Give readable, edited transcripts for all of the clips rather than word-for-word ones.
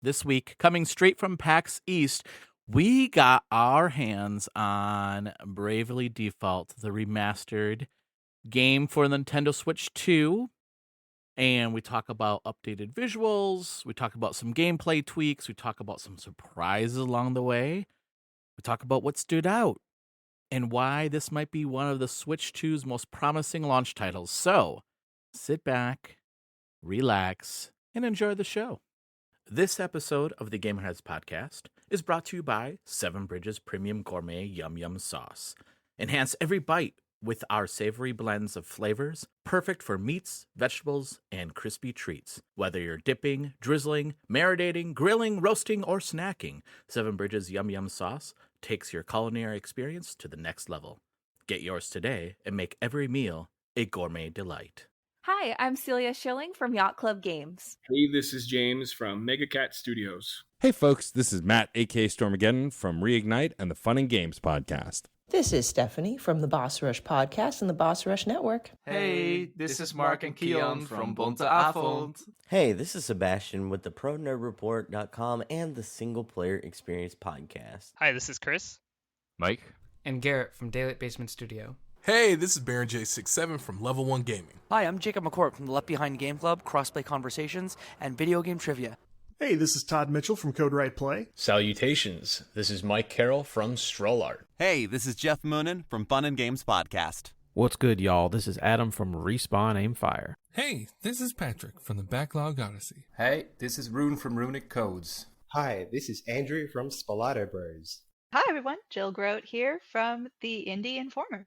This week, coming straight from PAX East, we got our hands on Bravely Default, the remastered game for Nintendo Switch 2. And we talk about updated visuals. We talk about some gameplay tweaks. We talk about some surprises along the way. We talk about what stood out and why this might be one of the Switch 2's most promising launch titles. So, sit back, relax, and enjoy the show. This episode of the Gamerheads Podcast is brought to you by Seven Bridges Premium Gourmet Yum Yum Sauce. Enhance every bite with our savory blends of flavors, perfect for meats, vegetables, and crispy treats. Whether you're dipping, drizzling, marinating, grilling, roasting, or snacking, Seven Bridges Yum Yum Sauce takes your culinary experience to the next level. Get yours today and make every meal a gourmet delight. Hi, I'm Celia Schilling from Yacht Club Games. Hey, this is James from Mega Cat Studios. Hey folks, this is Matt, aka Stormageddon from Reignite and the Fun and Games Podcast. This is Stephanie from the Boss Rush Podcast and the Boss Rush Network. Hey, this is Mark and Keon from Bunte Avond. Hey, this is Sebastian with the ProNerdReport.com and the Single Player Experience Podcast. Hi, this is Chris. Mike. And Garrett from Daylight Basement Studio. Hey, this is Baron J67 from Level 1 Gaming. Hi, I'm Jacob McCourt from the Left Behind Game Club, Crossplay Conversations, and Video Game Trivia. Hey, this is Todd Mitchell from Code Right Play. Salutations, this is Mike Carroll from Stroll Art. Hey, this is Jeff Moonen from Fun and Games Podcast. What's good, y'all? This is Adam from Respawn Aimfire. Hey, this is Patrick from the Backlog Odyssey. Hey, this is Rune from Runic Codes. Hi, this is Andrew from Spalato Bros. Hi, everyone. Jill Grote here from the Indie Informer.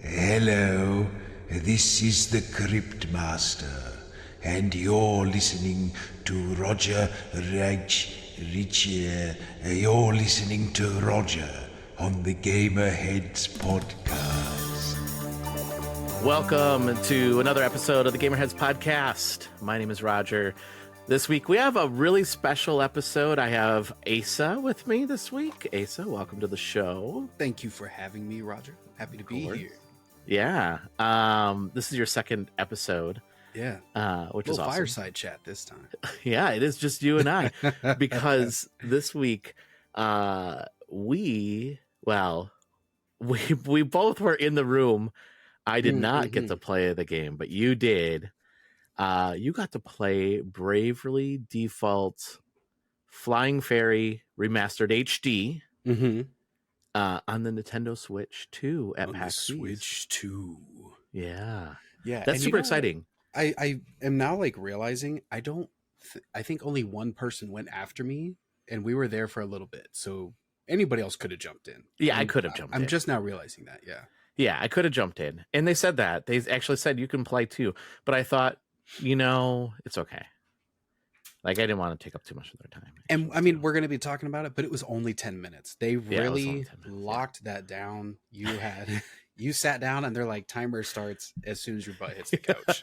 Hello, this is the Crypt Master, and you're listening to Roger you're listening to Roger on the Gamerheads Podcast. Welcome to another episode of the Gamerheads Podcast. My name is Roger. This week we have a really special episode. I have Asa with me this week. Asa, welcome to the show. Thank you for having me, Roger. Happy to be here. Yeah. This is your second epised. Yeah. Which is awesome. Fireside chat this time. Yeah, it is just you and I. Because this week we both were in the room. I did not get to play the game, but you did. You got to play Bravely Default Flying Fairy Remastered HD. On the Nintendo Switch 2 at PAX East. Switch 2. Yeah. Yeah. That's super exciting. I am now realizing I think only one person went after me, and we were there for a little bit. So anybody else could have jumped in. Yeah, I could have jumped in. I'm just now realizing that. Yeah. Yeah, I could have jumped in. And they said that. They actually said you can play too. But I thought, it's okay. I didn't want to take up too much of their time. And I mean, we're going to be talking about it, but it was only 10 minutes. They really locked that down. You sat down and they're like, timer starts as soon as your butt hits the couch.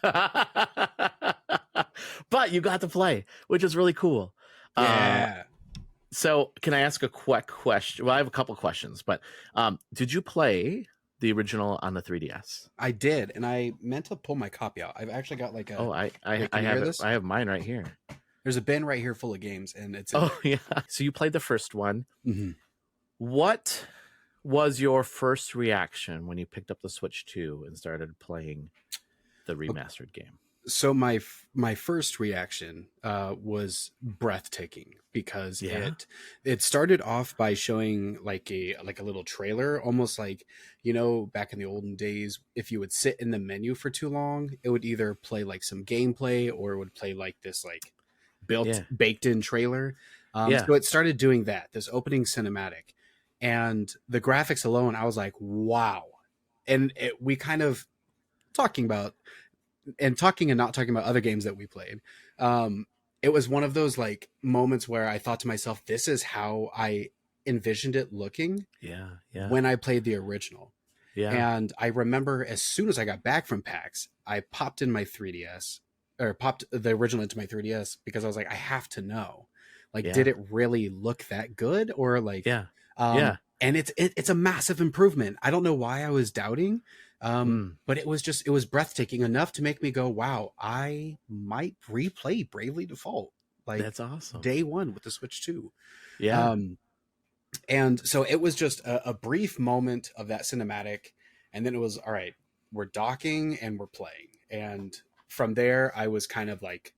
But you got to play, which is really cool. Yeah. So can I ask a quick question? Well, I have a couple questions, but did you play the original on the 3DS? I did. And I meant to pull my copy out. I've actually got a... Oh, I have it. I have mine right here. There's a bin right here full of games, and it's... yeah. So you played the first one. Mm-hmm. What was your first reaction when you picked up the Switch 2 and started playing the remastered game? So my first reaction was breathtaking because it started off by showing a little trailer, almost like, back in the olden days, if you would sit in the menu for too long, it would either play some gameplay or it would play this baked in trailer. So it started doing that, this opening cinematic, and the graphics alone, I was like, wow. And we kind of talking and not talking about other games that we played. It was one of those moments where I thought to myself, this is how I envisioned it looking. Yeah. When I played the original. Yeah. And I remember as soon as I got back from PAX, I popped in my 3DS. Or popped the original into my 3DS because I was like, I have to know, did it really look that good? Or and it's a massive improvement. I don't know why I was doubting, but it was breathtaking enough to make me go, wow, I might replay Bravely Default. like that's awesome. day one with the Switch 2. Yeah. And so it was just a brief moment of that cinematic, and then it was all right. We're docking and we're playing, and from there I was kind of like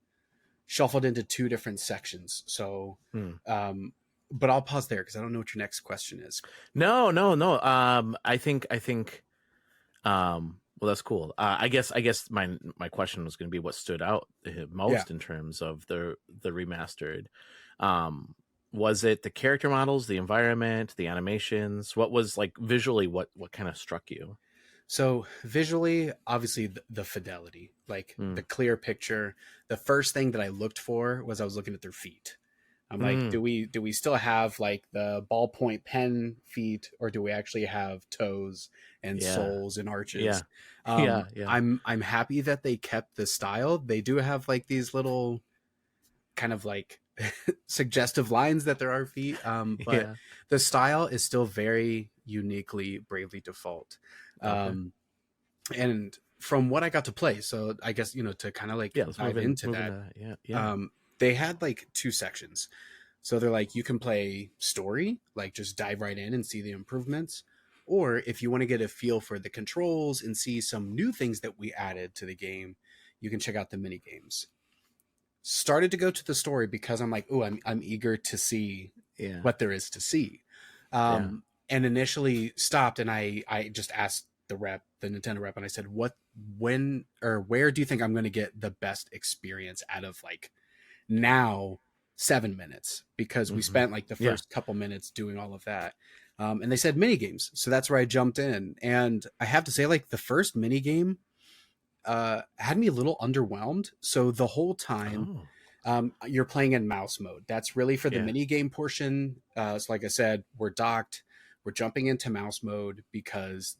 shuffled into two different sections. So, but I'll pause there because I don't know what your next question is. No. I think. Well, that's cool. I guess my question was going to be what stood out most in terms of the remastered. Was it the character models, the environment, the animations? What was like visually? What kind of struck you? So visually, obviously the fidelity, like the clear picture. The first thing that I looked for was I was looking at their feet. I'm like, do we still have like the ballpoint pen feet, or do we actually have toes and soles and arches? I'm happy that they kept the style. They do have like these little kind of like suggestive lines that there are feet, but the style is still very uniquely Bravely Default. And from what I got to play, so I guess, to kind of like dive into that, they had like two sections. So they're like, you can play story, like just dive right in and see the improvements. Or if you want to get a feel for the controls and see some new things that we added to the game, you can check out the mini games. Started to go to the story because I'm like, I'm eager to see what there is to see. And initially stopped, and I just asked the Nintendo rep, and I said, where do you think I'm going to get the best experience out of like now 7 minutes? Because we spent like the first couple minutes doing all of that. And they said mini games. So that's where I jumped in. And I have to say, like, the first mini game had me a little underwhelmed. So the whole time you're playing in mouse mode. That's really for the mini game portion. So like I said, we're docked. We're jumping into mouse mode because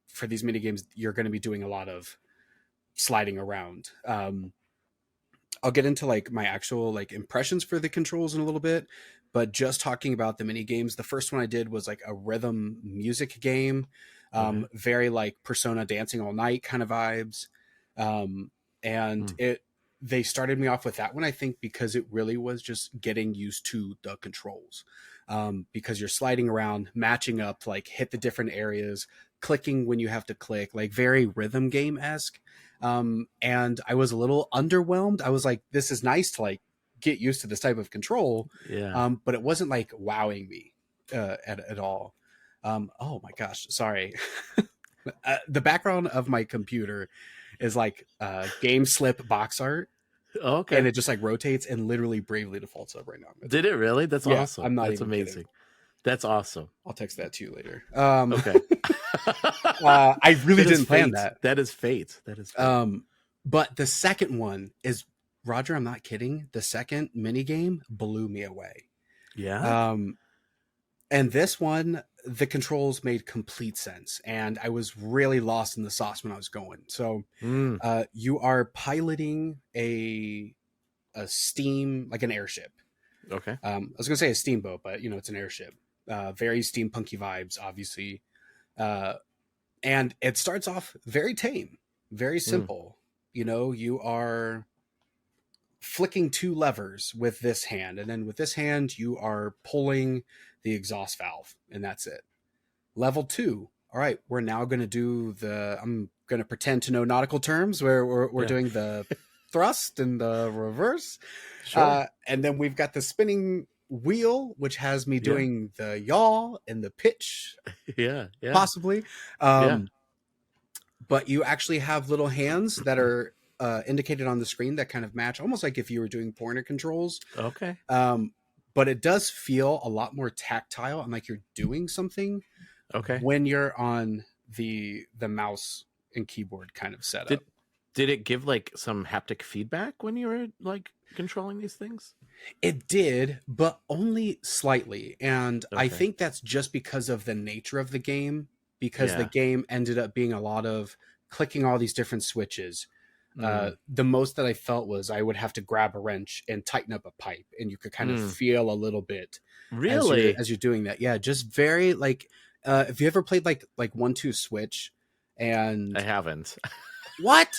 for these mini games, you're going to be doing a lot of sliding around. I'll get into like my actual like impressions for the controls in a little bit, but just talking about the mini games, the first one I did was like a rhythm music game, very like Persona Dancing All Night kind of vibes. They started me off with that one, I think, because it really was just getting used to the controls, because you're sliding around, matching up, like hit the different areas, clicking when you have to click, like very rhythm game-esque. And I was a little underwhelmed. I was like, this is nice to like get used to this type of control. But it wasn't like wowing me at all. Oh my gosh, sorry. The background of my computer is like game slip box art. Okay. And it just like rotates and literally Bravely Defaults up right now. Did it really? That's awesome. I'm not That's even amazing. kidding. That's awesome. I'll text that to you later. Okay. I really didn't plan that. That is fate. But the second one is, Roger, I'm not kidding. The second mini game blew me away. Yeah. And this one, the controls made complete sense, and I was really lost in the sauce when I was going. So you are piloting a steam, like an airship. Okay. I was gonna say a steamboat, but it's an airship. Very steampunky vibes, obviously. And it starts off very tame, very simple. You are flicking two levers with this hand, and then with this hand you are pulling the exhaust valve, and that's it. Level 2. All right, we're now going to do I'm going to pretend to know nautical terms where we're doing the thrust and the reverse. Sure. And then we've got the spinning wheel, which has me doing the yaw and the pitch. Possibly. But you actually have little hands that are indicated on the screen that kind of match, almost like if you were doing pointer controls. Okay. But it does feel a lot more tactile and like you're doing something. Okay. When you're on the mouse and keyboard kind of setup. Did it give like some haptic feedback when you were like controlling these things? It did, but only slightly. And I think that's just because of the nature of the game, because the game ended up being a lot of clicking all these different switches. The most that I felt was I would have to grab a wrench and tighten up a pipe, and you could kind of feel a little bit as you're doing that. Yeah, just very like have you ever played like 1-2 Switch? And I haven't. What?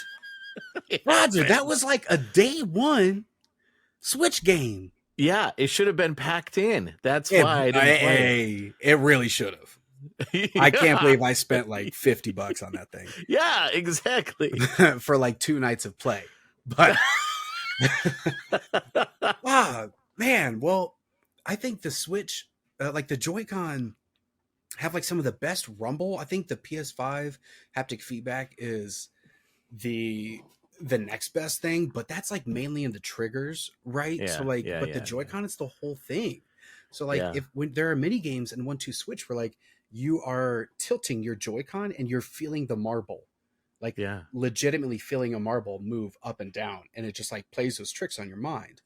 Roger, that was like a day one. Switch game. Yeah, it should have been packed in. That's why I didn't play. It really should have. I can't believe I spent like $50 on that thing. Yeah, exactly. For like 2 nights of play. But man, well, I think the Switch, like the Joy-Con, have like some of the best rumble. I think the PS5 haptic feedback is the next best thing, but that's like mainly in the triggers, right? So like, the Joy-Con is the whole thing. So like, when there are mini games in 1-2 Switch where like you are tilting your Joy-Con and you're feeling the marble, like legitimately feeling a marble move up and down, and it just like plays those tricks on your mind.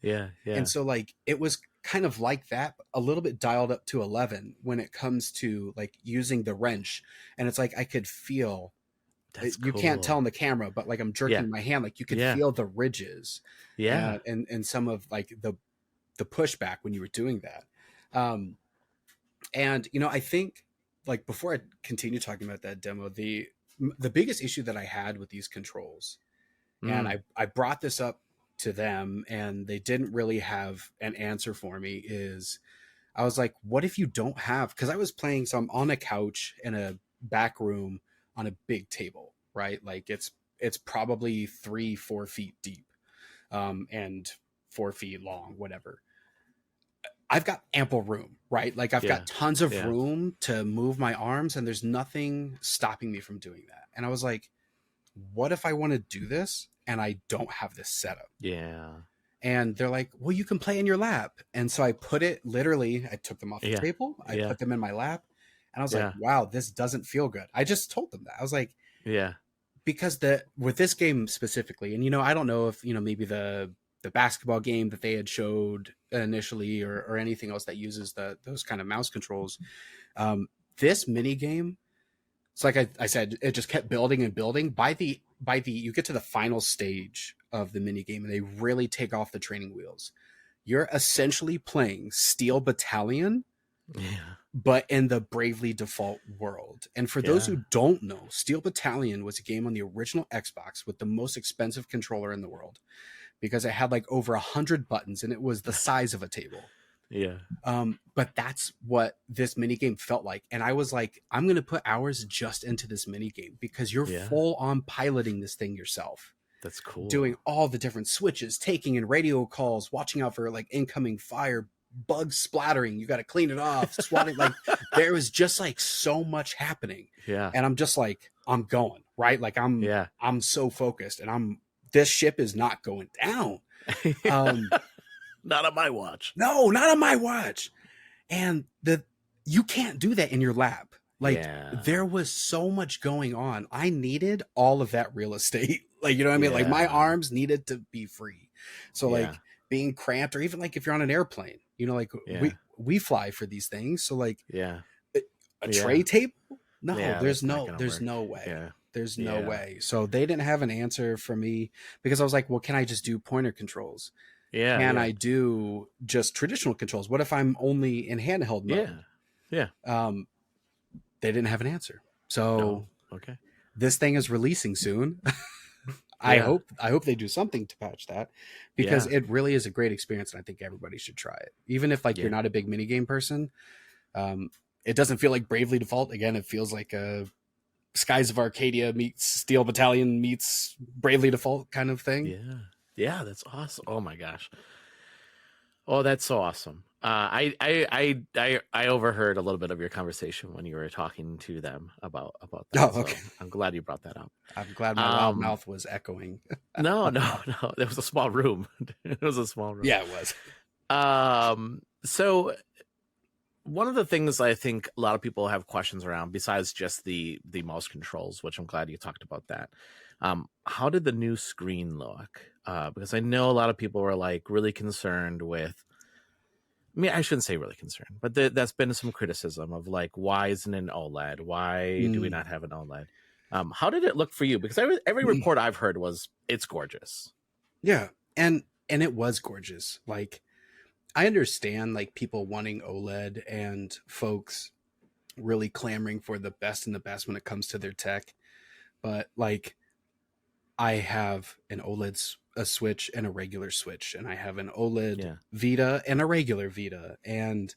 And so like it was kind of like that, a little bit dialed up to 11 when it comes to like using the wrench, and it's like I could feel. You can't tell in the camera, but like I'm jerking my hand, like you could feel the ridges, and some of like the pushback when you were doing that. And you know, I think like before I continue talking about that demo, the biggest issue that I had with these controls, and I brought this up to them and they didn't really have an answer for me, is I was like, what if you don't have, because I was playing, so I'm on a couch in a back room on a big table, right? Like it's probably 3-4 feet deep, and 4 feet long, whatever. I've got ample room, right? Like I've got tons of room to move my arms, and there's nothing stopping me from doing that. And I was like, what if I want to do this and I don't have this setup? And they're like, well, you can play in your lap. And so I put it, literally, I took them off the table, I put them in my lap, and I was like, wow, this doesn't feel good. I just told them that. I was like, because with this game specifically, and, you know, I don't know if, you know, maybe the basketball game that they had showed initially or anything else that uses those kind of mouse controls. This mini game, it's like I said, it just kept building and building. By the you get to the final stage of the mini game and they really take off the training wheels. You're essentially playing Steel Battalion, but in the Bravely Default world. And for those who don't know, Steel Battalion was a game on the original Xbox with the most expensive controller in the world, because it had like over 100 buttons and it was the size of a table. But that's what this mini game felt like. And I was like, I'm going to put hours just into this mini game, because you're full on piloting this thing yourself. That's cool. Doing all the different switches, taking in radio calls, watching out for like incoming fire, bugs splattering. You got to clean it off, swatting. Like there was just like so much happening. And I'm just like, I'm going, right? Like I'm so focused, and this ship is not going down. Not on my watch. No, not on my watch. And you can't do that in your lap. Like there was so much going on. I needed all of that real estate. Like, you know what I mean? Like my arms needed to be free. So like being cramped, or even like if you're on an airplane, you know, like we fly for these things. So like a tray table? No, there's no way. There's no way. So they didn't have an answer for me, because I was like, well, can I just do pointer controls? Can I do just traditional controls? What if I'm only in handheld mode? They didn't have an answer. So this thing is releasing soon. I hope they do something to patch that, because it really is a great experience, and I think everybody should try it. Even if like you're not a big minigame person, it doesn't feel like Bravely Default. Again, it feels like a Skies of Arcadia meets Steel Battalion meets Bravely Default kind of thing. Yeah, that's awesome. Oh my gosh. Oh, that's so awesome. I overheard a little bit of your conversation when you were talking to them about that. So I'm glad you brought that up. I'm glad my loud mouth was echoing. No. It was a small room. It was a small room. Yeah, it was. So one of the things I think a lot of people have questions around, besides just the mouse controls, which I'm glad you talked about that. How did the new screen look? Because I know a lot of people were like really concerned with, I mean, I shouldn't say really concerned, but that's been some criticism of like, why isn't it an OLED? Why do we not have an OLED? How did it look for you? Because every report I've heard was it's gorgeous. Yeah. And it was gorgeous. Like, I understand like people wanting OLED and folks really clamoring for the best and the best when it comes to their tech. But like, I have an a Switch and a regular Switch, and I have an OLED Vita and a regular Vita, and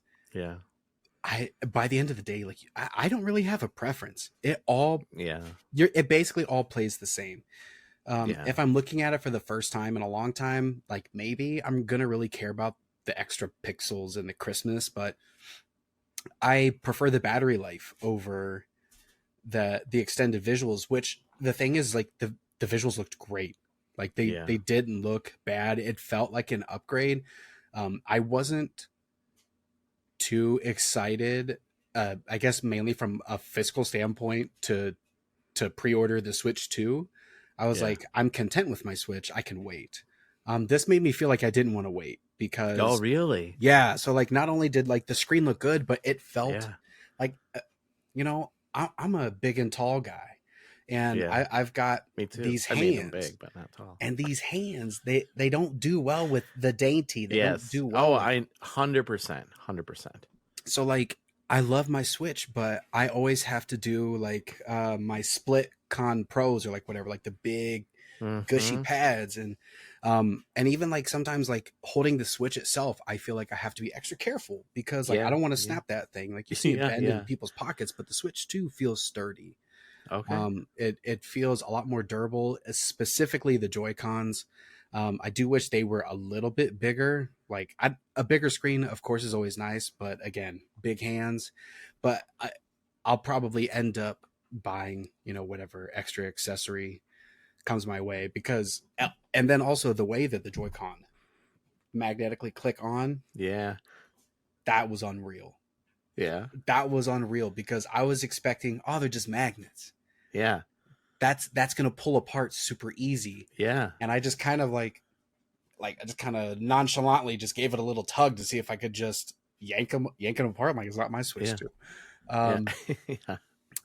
by the end of the day, like I don't really have a preference. It basically all plays the same. If I'm looking at it for the first time in a long time, like maybe I'm gonna really care about the extra pixels and the crispness, but I prefer the battery life over the extended visuals. Which the thing is, like the visuals looked great. Like they didn't look bad. It felt like an upgrade. I wasn't too excited, I guess mainly from a fiscal standpoint to pre-order the Switch 2. I was like, I'm content with my Switch. I can wait. This made me feel like I didn't want to wait because... Oh, really? Yeah. So like, not only did like the screen look good, but it felt like, I'm a big and tall guy. And I've got these hands, big, but not tall. And these hands, they don't do well with the dainty. They don't do well. Oh, 100%. So like, I love my Switch, but I always have to do like my Split Con Pros or like whatever, like the big gushy pads, and even like sometimes like holding the Switch itself, I feel like I have to be extra careful because like I don't want to snap that thing. Like you see it bend in people's pockets, but the Switch 2 feels sturdy. Okay. It feels a lot more durable, specifically the Joy-Cons. I do wish they were a little bit bigger. Like a bigger screen, of course, is always nice, but again, big hands. But I'll probably end up buying, whatever extra accessory comes my way, because, and then also the way that the Joy-Con magnetically click on. Yeah. That was unreal. Yeah. That was unreal because I was expecting, they're just magnets. Yeah. That's going to pull apart super easy. Yeah. And I just kind of I just kind of nonchalantly just gave it a little tug to see if I could just yank them apart. I'm like, it's not my Switch 2.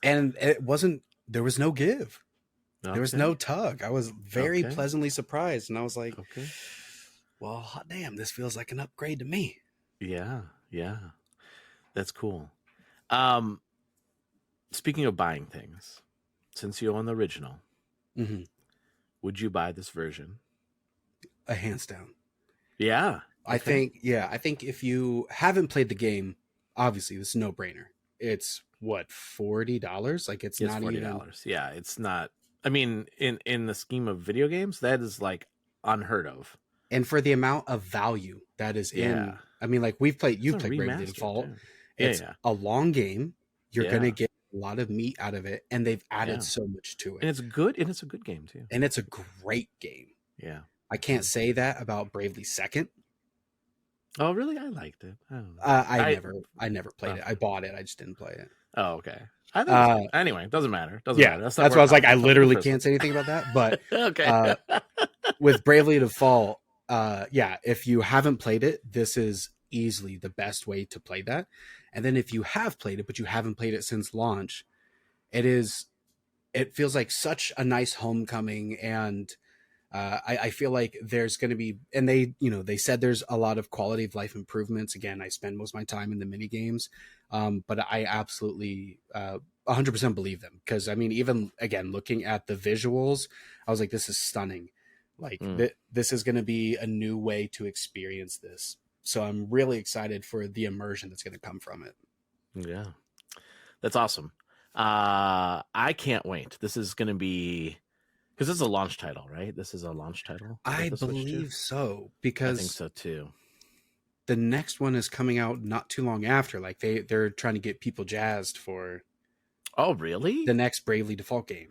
And it wasn't, there was no give. Okay. There was no tug. I was very pleasantly surprised. And I was like, well, hot damn, this feels like an upgrade to me. Yeah. Yeah. That's cool. Speaking of buying things, since you own the original, would you buy this version? A hands down. Yeah. I think if you haven't played the game, obviously this is no brainer. It's what, $40? Like it's not $40. Even... Yeah, it's not. I mean, in the scheme of video games, that is like unheard of. And for the amount of value that is in, I mean, like you've played Bravely Default. It's a long game. You're going to get a lot of meat out of it, and they've added so much to it. And it's good, and it's a good game too. And it's a great game. Yeah. I can't say that about Bravely Second. Oh, really? I liked it. I don't know. I never played it. I bought it. I just didn't play it. Oh, okay. Anyway, it doesn't matter. Matter. That's why I was like, I literally can't say anything about that. But okay. With Bravely Default, if you haven't played it, this is easily the best way to play that. And then if you have played it, but you haven't played it since launch, it feels like such a nice homecoming. And I feel like there's going to be, and they said there's a lot of quality of life improvements. Again, I spend most of my time in the mini games, but I absolutely 100% believe them, because I mean, even again, looking at the visuals, I was like, this is stunning. Like this is going to be a new way to experience this. So I'm really excited for the immersion that's going to come from it. Yeah, that's awesome. I can't wait. This is going to be, because this is a launch title, right? This is a launch title. I believe so, because I think so too. The next one is coming out not too long after. Like they're trying to get people jazzed for. Oh, really? The next Bravely Default game.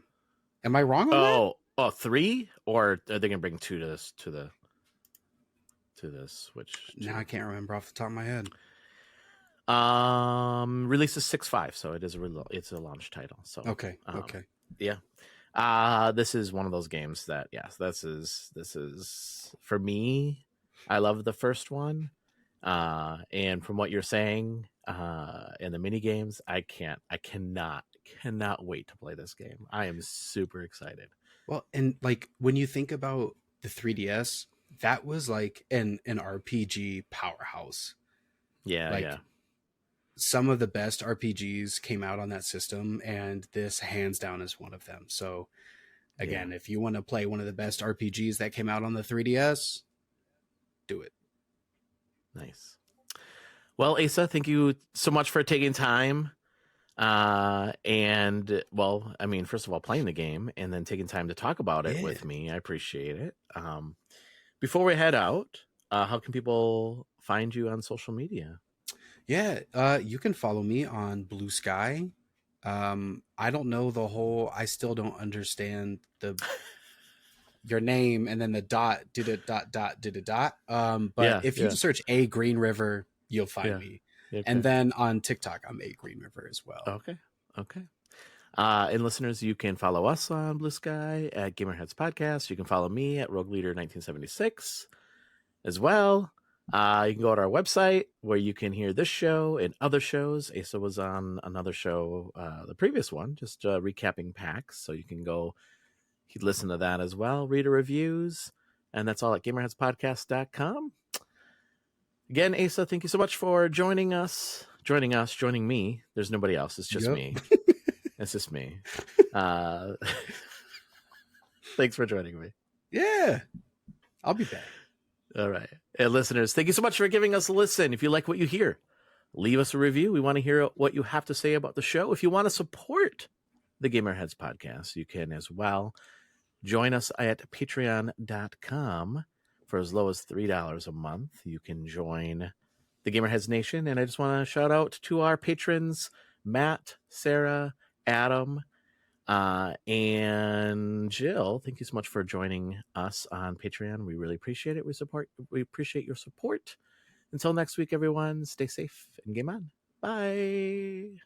Am I wrong on that? Oh, 3? Or are they gonna bring 2 to the Switch? Now I can't remember off the top of my head. Releases 6/5, so it's a launch title. So okay. Yeah. This is one of those games that this is for me. I love the first one. And from what you're saying, in the mini games, I cannot wait to play this game. I am super excited. Well, and like when you think about the 3DS, that was like an RPG powerhouse. Yeah. Some of the best RPGs came out on that system, and this hands down is one of them. So Again, if you want to play one of the best RPGs that came out on the 3DS, do it. Nice. Well, Asa, thank you so much for taking time. And well, I mean, first of all, playing the game and then taking time to talk about it with me. I appreciate it. Before we head out, how can people find you on social media? Yeah, you can follow me on Blue Sky. I don't know I still don't understand your name and then the dot. But if you search A Green River, you'll find me. Okay. And then on TikTok, I'm A Green River as well. Okay. And listeners, you can follow us on Blue Sky at Gamerheads Podcast. You can follow me at Rogue Leader 1976 as well. You can go to our website where you can hear this show and other shows. Asa was on another show, the previous one, just recapping PAX. So you can go listen to that as well, read the reviews. And that's all at gamerheadspodcast.com. Again, Asa, thank you so much for joining me. There's nobody else. It's just me. It's just me. Thanks for joining me. Yeah. I'll be back. All right. And listeners, thank you so much for giving us a listen. If you like what you hear, leave us a review. We want to hear what you have to say about the show. If you want to support the Gamerheads Podcast, you can as well. Join us at patreon.com. For as low as $3 a month, you can join the Gamerheads Nation. And I just want to shout out to our patrons, Matt, Sarah, Adam, and Jill. Thank you so much for joining us on Patreon. We really appreciate it. We appreciate your support. Until next week, everyone, stay safe and game on. Bye.